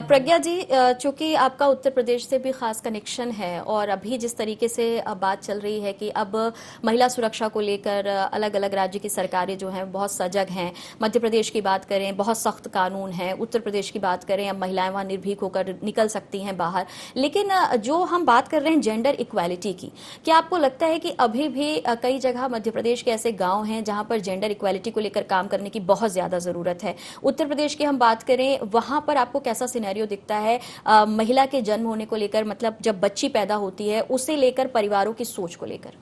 प्रज्ञा जी, चूंकि आपका उत्तर प्रदेश से भी खास कनेक्शन है और अभी जिस तरीके से बात चल रही है कि अब महिला सुरक्षा को लेकर अलग अलग राज्य की सरकारें जो हैं बहुत सजग हैं। मध्य प्रदेश की बात करें, बहुत सख्त कानून है। उत्तर प्रदेश की बात करें, अब महिलाएं वहां निर्भीक होकर निकल सकती हैं बाहर। लेकिन जो हम बात कर रहे हैं जेंडर इक्वालिटी की, क्या आपको लगता है कि अभी भी कई जगह मध्य प्रदेश के ऐसे गाँव हैं जहां पर जेंडर इक्वालिटी को लेकर काम करने की बहुत ज्यादा जरूरत है? उत्तर प्रदेश की हम बात करें, वहां पर आपको कैसा सिनेरियो दिखता है महिला के जन्म होने को लेकर, मतलब जब बच्ची पैदा होती है उसे लेकर, परिवारों की सोच को लेकर?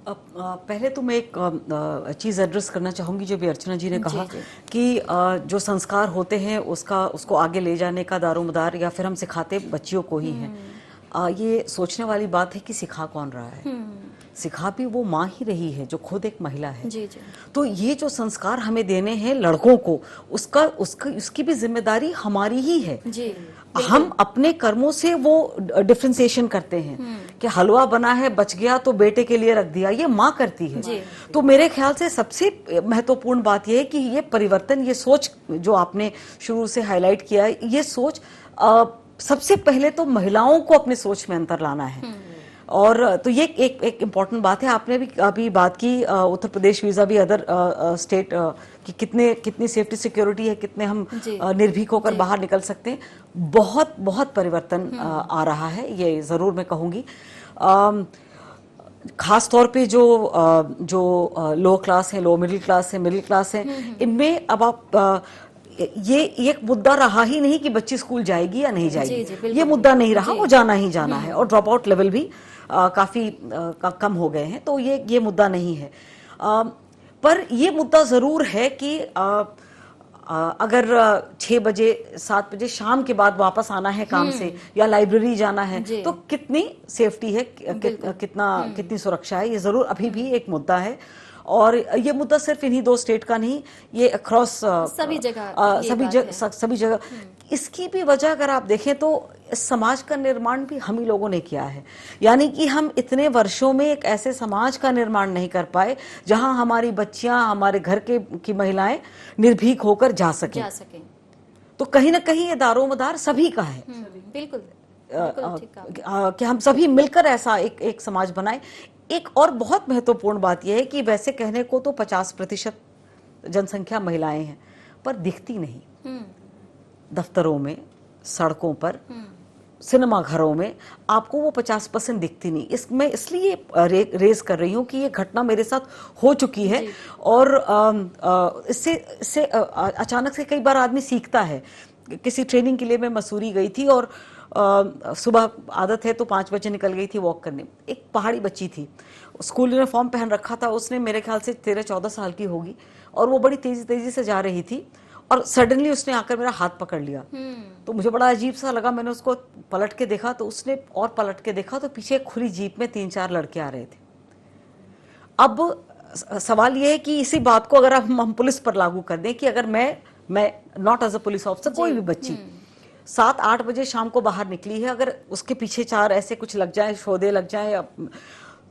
पहले तो मैं एक चीज़ एड्रेस करना चाहूँगी जो भी अर्चना जी ने कहा कि जो संस्कार होते हैं उसको आगे ले जाने का दारोमदार या फिर हम सिखाते बच्चियों को ही हैं। ये सोचने वाली बात है कि सिखा कौन रहा है। सिखा भी वो माँ ही रही है जो खुद एक महिला है। जी जी। तो ये जो संस्कार हमें देने हैं लड़कों को, उसकी भी जिम्मेदारी हमारी ही है जी। हम अपने कर्मों से वो डिफरेंशिएशन करते हैं कि हलवा बना है बच गया तो बेटे के लिए रख दिया, ये माँ करती है। तो मेरे ख्याल से सबसे महत्वपूर्ण बात यह है कि ये परिवर्तन, ये सोच जो आपने शुरू से हाईलाइट किया है, ये सोच सबसे पहले तो महिलाओं को अपने सोच में अंतर लाना है। और तो ये एक इम्पॉर्टेंट बात है। आपने भी अभी बात की उत्तर प्रदेश वीजा भी अदर स्टेट कि कितनी सेफ्टी सिक्योरिटी है, कितने हम निर्भीक होकर बाहर निकल सकते हैं। बहुत बहुत परिवर्तन आ रहा है, ये जरूर मैं कहूँगी। खास तौर पे जो लो क्लास है, लो मिडिल क्लास है, मिडिल क्लास है, इनमें अब आप ये एक मुद्दा रहा ही नहीं कि बच्ची स्कूल जाएगी या नहीं जाएगी। ये मुद्दा नहीं रहा, वो जाना ही जाना है। और ड्रॉप आउट लेवल भी काफी कम हो गए हैं, तो ये मुद्दा नहीं है। पर ये मुद्दा जरूर है कि अगर 6 बजे 7 बजे शाम के बाद वापस आना है काम से या लाइब्रेरी जाना है तो कितनी सेफ्टी है, कितनी सुरक्षा है, ये जरूर अभी भी एक मुद्दा है। और ये मुद्दा सिर्फ इन्हीं 2 स्टेट का नहीं, ये अक्रॉस सभी जगह। इसकी भी वजह अगर आप देखें तो समाज का निर्माण भी हम ही लोगों ने किया है। यानी कि हम इतने वर्षों में एक ऐसे समाज का निर्माण नहीं कर पाए जहां हमारी बच्चियां, हमारे घर की महिलाएं निर्भीक होकर जा सकें। तो कहीं ना कहीं ये दारोमदार सभी का है। बिल्कुल कि हम सभी मिलकर ऐसा एक समाज बनाए। एक और बहुत महत्वपूर्ण बात यह है कि वैसे कहने को तो 50% जनसंख्या महिलाएं हैं, पर दिखती नहीं। दफ्तरों में, सड़कों पर, सिनेमा घरों में आपको वो 50% दिखती नहीं। मैं इसलिए रेज कर रही हूँ कि ये घटना मेरे साथ हो चुकी है। और इससे अचानक से कई बार आदमी सीखता है। किसी ट्रेनिंग के लिए मैं मसूरी गई थी और सुबह आदत है तो 5 बजे निकल गई थी वॉक करने। एक पहाड़ी बच्ची थी, स्कूल यूनिफॉर्म पहन रखा था उसने, मेरे ख्याल से 13-14 साल की होगी, और वो बड़ी तेजी से जा रही थी और सडनली उसने आकर मेरा हाथ पकड़ लिया। तो मुझे बड़ा अजीब सा लगा। मैंने उसको पलट के देखा तो उसने और पलट के देखा तो पीछे एक खुली जीप में 3-4 लड़के आ रहे थे। अब सवाल यह है कि इसी बात को अगर हम पुलिस पर लागू कर दें कि अगर मैं not as a police officer, कोई भी बच्ची 7-8 बजे शाम को बाहर निकली है, अगर उसके पीछे 4 ऐसे कुछ लग जाए, शोधे लग जाए,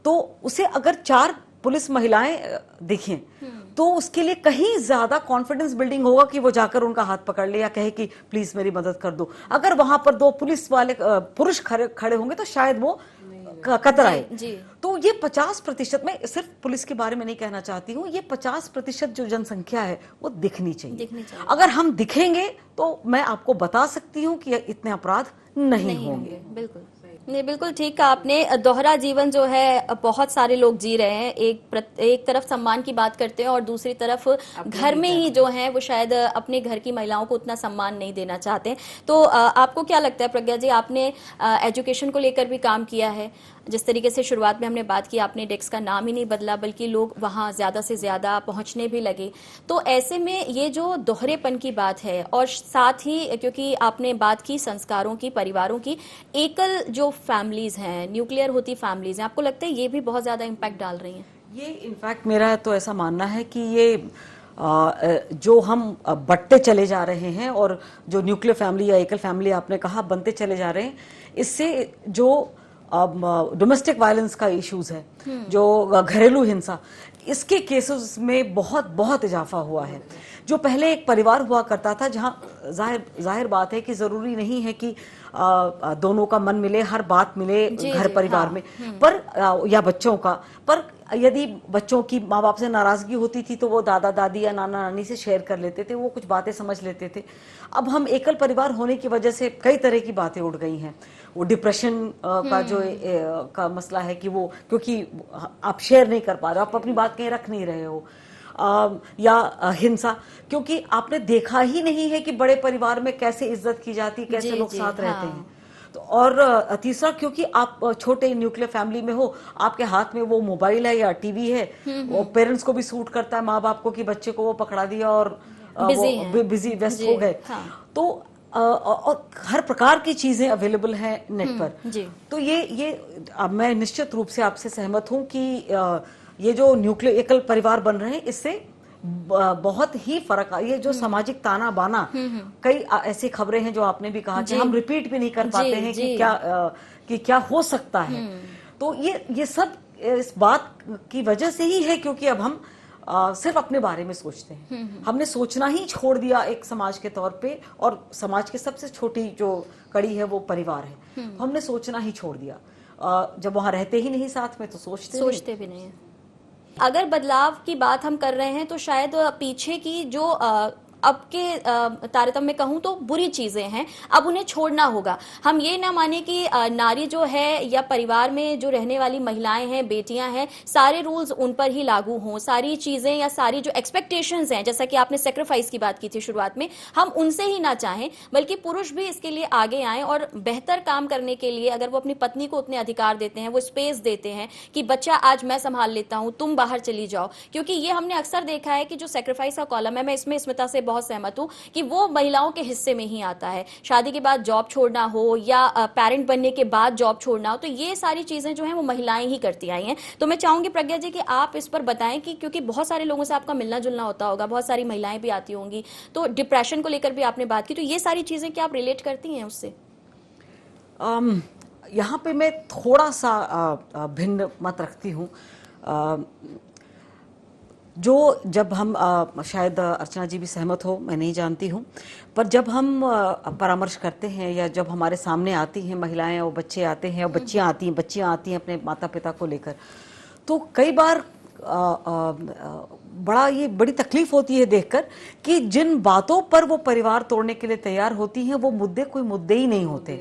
तो उसे अगर 4 पुलिस महिलाएं दिखें तो उसके लिए कहीं ज्यादा कॉन्फिडेंस बिल्डिंग होगा कि वो जाकर उनका हाथ पकड़ ले या कहे कि प्लीज मेरी मदद कर दो। अगर वहां पर 2 पुलिस वाले पुरुष खड़े होंगे तो शायद वो कतराए। तो ये 50%, मैं सिर्फ पुलिस के बारे में नहीं कहना चाहती हूँ, ये 50% जो जनसंख्या है वो दिखनी चाहिए। अगर हम दिखेंगे तो मैं आपको बता सकती हूँ कि इतने अपराध नहीं होंगे। बिल्कुल नहीं, बिल्कुल ठीक कहा आपने। दोहरा जीवन जो है बहुत सारे लोग जी रहे हैं। एक तरफ सम्मान की बात करते हैं और दूसरी तरफ घर में ही जो है वो शायद अपने घर की महिलाओं को उतना सम्मान नहीं देना चाहते। तो आपको क्या लगता है प्रज्ञा जी, आपने एजुकेशन को लेकर भी काम किया है। जिस तरीके से शुरुआत में हमने बात की, आपने डेस्क का नाम ही नहीं बदला बल्कि लोग वहां ज्यादा से ज्यादा पहुंचने भी लगे। तो ऐसे में ये जो दोहरेपन की बात है, और साथ ही क्योंकि आपने बात की संस्कारों की, परिवारों की, एकल जो फैमिलीज हैं, न्यूक्लियर होती फैमिलीज हैं, आपको लगता है ये भी बहुत ज्यादा इम्पैक्ट डाल रही हैं? ये इनफैक्ट मेरा तो ऐसा मानना है कि ये जो हम बढ़ते चले जा रहे हैं और जो न्यूक्लियर फैमिली या एकल फैमिली आपने कहा बनते चले जा रहे हैं, इससे जो डोमेस्टिक वायलेंस का इश्यूज है, जो घरेलू हिंसा, इसके केसेस में बहुत बहुत इजाफा हुआ है। जो पहले एक परिवार हुआ करता था जहां जाहिर बात है कि ज़रूरी नहीं है कि दोनों का मन मिले, हर बात मिले घर परिवार हाँ, में, पर या बच्चों का, पर यदि बच्चों की माँ बाप से नाराजगी होती थी तो वो दादा दादी या नाना नानी से शेयर कर लेते थे, वो कुछ बातें समझ लेते थे। अब हम एकल परिवार होने की वजह से कई तरह की बातें उठ गई हैं। वो डिप्रेशन का जो का मसला है कि वो क्योंकि आप शेयर नहीं कर पा रहे हो, आप अपनी बात कहीं रख नहीं रहे हो, या हिंसा, क्योंकि आपने देखा ही नहीं है कि बड़े परिवार में कैसे इज्जत की जाती, कैसे लोग साथ रहते हैं। तो और तीसरा, क्योंकि आप छोटे न्यूक्लियर फैमिली में हो, आपके हाथ में वो मोबाइल है या टीवी है, वो पेरेंट्स को भी सूट करता है, माँ बाप को, कि बच्चे को वो पकड़ा दिया और वो बिजी व्यस्त हो गए। तो और हर प्रकार की चीजें अवेलेबल हैं नेट पर। तो ये अब मैं निश्चित रूप से आपसे सहमत हूं कि ये जो न्यूक्लियर एकल परिवार बन रहे हैं, इससे बहुत ही फर्क ये जो सामाजिक ताना बाना, कई ऐसी खबरें हैं जो आपने भी कहा कि हम रिपीट भी नहीं कर पाते हैं कि क्या हो सकता है। तो ये सब इस बात की वजह से ही है क्योंकि अब हम सिर्फ अपने बारे में सोचते हैं। हमने सोचना ही छोड़ दिया एक समाज के तौर पे, और समाज की सबसे छोटी जो कड़ी है वो परिवार है, हमने सोचना ही छोड़ दिया। जब वहां रहते ही नहीं साथ में तो सोचते भी नहीं। अगर बदलाव की बात हम कर रहे हैं तो शायद पीछे की जो अब के तारतम्य में कहूं तो बुरी चीजें हैं, अब उन्हें छोड़ना होगा। हम ये ना माने कि नारी जो है या परिवार में जो रहने वाली महिलाएं हैं, बेटियां हैं, सारे रूल्स उन पर ही लागू हों, सारी चीजें या सारी जो एक्सपेक्टेशंस हैं, जैसा कि आपने सेक्रीफाइस की बात की थी शुरुआत में, हम उनसे ही ना चाहें, बल्कि पुरुष भी इसके लिए आगे आए और बेहतर काम करने के लिए अगर वो अपनी पत्नी को उतने अधिकार देते हैं, वो स्पेस देते हैं कि बच्चा आज मैं संभाल लेता हूं, तुम बाहर चली जाओ। क्योंकि ये हमने अक्सर देखा है कि जो सेक्रीफाइस का कॉलम है, मैं इसमें स्मिता से बहुत सहमत हूं कि वो महिलाओं के हिस्से में ही आता है। शादी के बाद जॉब छोड़ना हो या पेरेंट बनने के बाद जॉब छोड़ना हो, तो ये सारी चीजें जो हैं वो महिलाएं ही करती आई हैं। तो मैं चाहूंगी प्रज्ञा जी कि आप इस पर बताएं कि क्योंकि बहुत सारे लोगों से आपका मिलना जुलना होता होगा, बहुत सारी महिलाएं भी आती होंगी, तो डिप्रेशन को लेकर भी आपने बात की, तो ये सारी चीजें क्या आप रिलेट करती हैं उससे? यहाँ पे मैं थोड़ा सा भिन्न मत रखती हूँ। जो जब हम शायद अर्चना जी भी सहमत हो, मैं नहीं जानती हूँ, पर जब हम परामर्श करते हैं या जब हमारे सामने आती हैं महिलाएं और बच्चे आते हैं और बच्चियाँ आती हैं अपने माता पिता को लेकर, तो कई बार बड़ी तकलीफ होती है देखकर कि जिन बातों पर वो परिवार तोड़ने के लिए तैयार होती हैं वो मुद्दे कोई मुद्दे ही नहीं होते।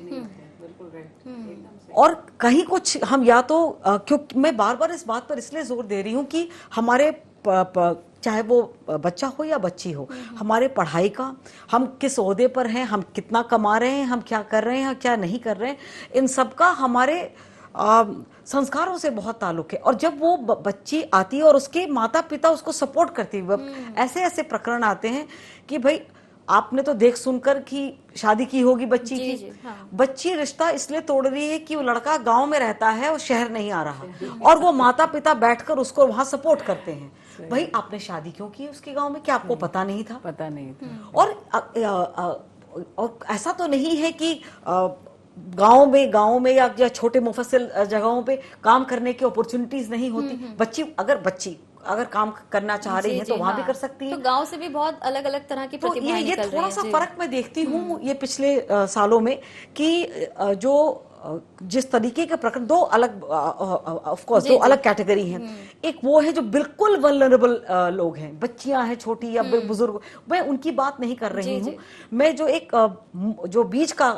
और कहीं कुछ हम या तो क्योंकि मैं बार बार इस बात पर इसलिए जोर दे रही हूँ कि हमारे चाहे वो बच्चा हो या बच्ची हो, हमारे पढ़ाई का, हम किस ओहदे पर हैं, हम कितना कमा रहे हैं, हम क्या कर रहे हैं, क्या नहीं कर रहे हैं, इन सब का हमारे संस्कारों से बहुत ताल्लुक है। और जब वो बच्ची आती है और उसके माता पिता उसको सपोर्ट करते हुए, ऐसे ऐसे प्रकरण आते हैं कि भाई आपने तो देख सुनकर कि शादी की होगी बच्ची की, बच्ची रिश्ता इसलिए तोड़ रही है कि वो लड़का गांव में रहता है और शहर नहीं आ रहा, और वो माता पिता बैठकर उसको वहां सपोर्ट करते हैं। भाई आपने शादी क्यों की उसके गांव में, क्या आपको पता नहीं था? और ऐसा तो नहीं है कि गांव में या छोटे मुफस्सिल जगहों पे काम करने की अपॉर्चुनिटीज नहीं होती। बच्ची अगर काम करना चाह रही है तो वहां भी कर सकती है। तो गांव से भी बहुत अलग अलग तरह की प्रतिभाएं निकल रही हैं। ये थोड़ा सा फर्क मैं देखती हूँ ये पिछले सालों में कि जो जिस तरीके के प्रकरण, दो अलग ऑफ कोर्स दो अलग कैटेगरी हैं। एक वो है जो बिल्कुल वल्नरेबल लोग हैं, बच्चियां हैं छोटी या बुजुर्ग, मैं उनकी बात नहीं कर रही हूँ। मैं जो एक जो बीच का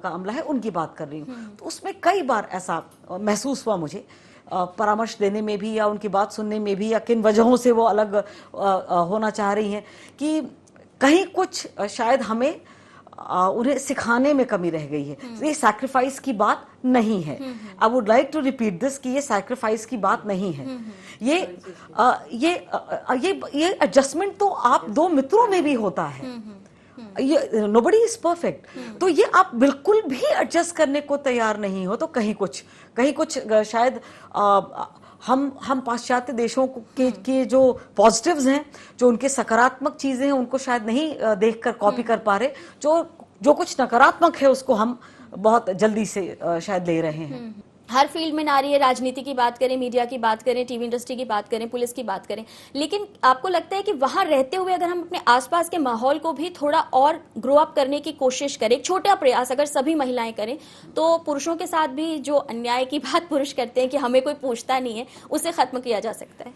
अमला है उनकी बात कर रही हूँ। तो उसमें कई बार ऐसा महसूस हुआ मुझे, परामर्श देने में भी या उनकी बात सुनने में भी, या किन वजहों से वो अलग होना चाह रही हैं, कि कहीं कुछ शायद हमें उन्हें सिखाने में कमी रह गई है। ये सैक्रिफाइस की बात नहीं है। I would like to repeat this कि ये सैक्रिफाइस की बात नहीं है। ये एडजस्टमेंट तो आप दो मित्रों में भी होता है। ये नोबडी इज परफेक्ट। तो ये आप बिल्कुल भी एडजस्ट करने को तैयार नहीं हो तो कहीं कुछ शायद हम पाश्चात्य देशों के जो पॉजिटिव्स हैं, जो उनके सकारात्मक चीजें हैं, उनको शायद नहीं देखकर कॉपी कर पा रहे। जो कुछ नकारात्मक है उसको हम बहुत जल्दी से शायद ले रहे हैं। हर फील्ड में नारी है, राजनीति की बात करें, मीडिया की बात करें, टीवी इंडस्ट्री की बात करें, पुलिस की बात करें, लेकिन आपको लगता है कि वहां रहते हुए अगर हम अपने आसपास के माहौल को भी थोड़ा और ग्रो अप करने की कोशिश करें, एक छोटा प्रयास अगर सभी महिलाएं करें, तो पुरुषों के साथ भी जो अन्याय की बात पुरुष करते हैं कि हमें कोई पूछता नहीं है, उसे खत्म किया जा सकता है?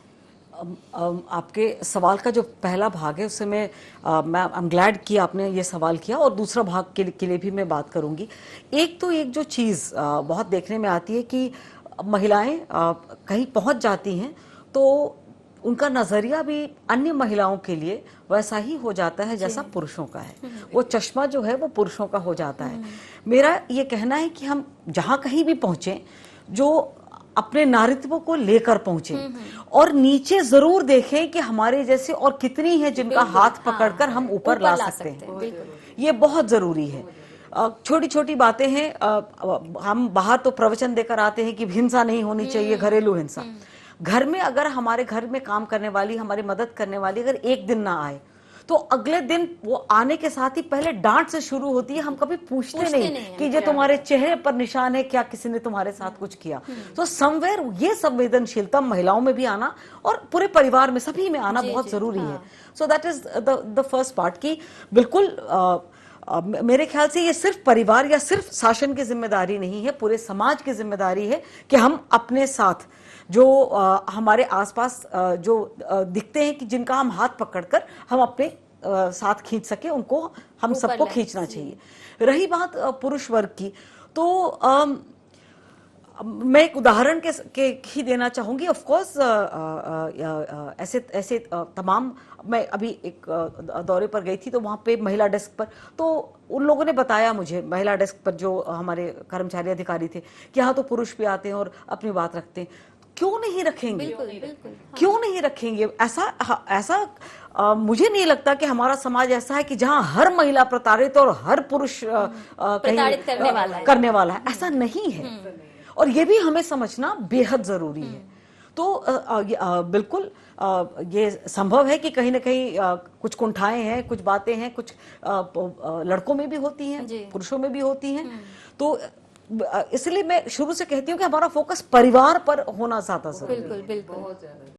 आपके सवाल का जो पहला भाग है उससे मैं आई एम ग्लैड कि आपने ये सवाल किया, और दूसरा भाग के लिए भी मैं बात करूंगी। एक जो चीज़ बहुत देखने में आती है कि महिलाएं कहीं पहुंच जाती हैं तो उनका नजरिया भी अन्य महिलाओं के लिए वैसा ही हो जाता है जैसा पुरुषों का है। वो चश्मा जो है वो पुरुषों का हो जाता है। मेरा ये कहना है कि हम जहां कहीं भी पहुंचे, जो अपने नारित्व को लेकर पहुंचे और नीचे जरूर देखें कि हमारे जैसे और कितनी है जिनका हाथ पकड़कर हम ऊपर ला सकते हैं। ये बहुत जरूरी है। छोटी छोटी बातें हैं। हम बाहर तो प्रवचन देकर आते हैं कि हिंसा नहीं होनी चाहिए, घरेलू हिंसा। घर में अगर हमारे घर में काम करने वाली, हमारी मदद करने वाली अगर एक दिन ना आए तो अगले दिन वो आने के साथ ही पहले डांट से शुरू होती है। हम कभी पूछते नहीं कि ये तुम्हारे चेहरे पर निशान है, क्या किसी ने तुम्हारे साथ कुछ किया। तो समवेयर ये संवेदनशीलता महिलाओं में भी आना और पूरे परिवार में सभी में आना बहुत जरूरी है। So that is the first part कि बिल्कुल मेरे ख्याल से ये सिर्फ परिवार या सिर्फ शासन की जिम्मेदारी नहीं है, पूरे समाज की जिम्मेदारी है कि हम अपने साथ जो हमारे आसपास जो दिखते हैं कि जिनका हम हाथ पकड़कर हम अपने साथ खींच सके, उनको हम सबको खींचना चाहिए। रही बात पुरुष वर्ग की, तो मैं एक उदाहरण के ही देना चाहूंगी। ऑफ कोर्स ऐसे तमाम, मैं अभी एक दौरे पर गई थी तो वहां पे महिला डेस्क पर, तो उन लोगों ने बताया मुझे, महिला डेस्क पर जो हमारे कर्मचारी अधिकारी थे, कि यहाँ तो पुरुष भी आते हैं और अपनी बात रखते हैं। क्यों नहीं रखेंगे? बिल्कुल, क्यों नहीं रखेंगे? ऐसा मुझे नहीं लगता कि हमारा समाज ऐसा है कि जहां हर महिला प्रताड़ित और हर पुरुष प्रताड़ित करने वाला है। ऐसा नहीं है, और ये भी हमें समझना बेहद जरूरी है। तो बिल्कुल ये संभव है कि कहीं ना कहीं कुछ कुंठाएं हैं, कुछ बातें हैं, कुछ लड़कों में भी होती हैं, पुरुषों में भी होती हैं। तो इसलिए मैं शुरू से कहती हूँ कि हमारा फोकस परिवार पर होना ज्यादा जरूरी है। बिल्कुल।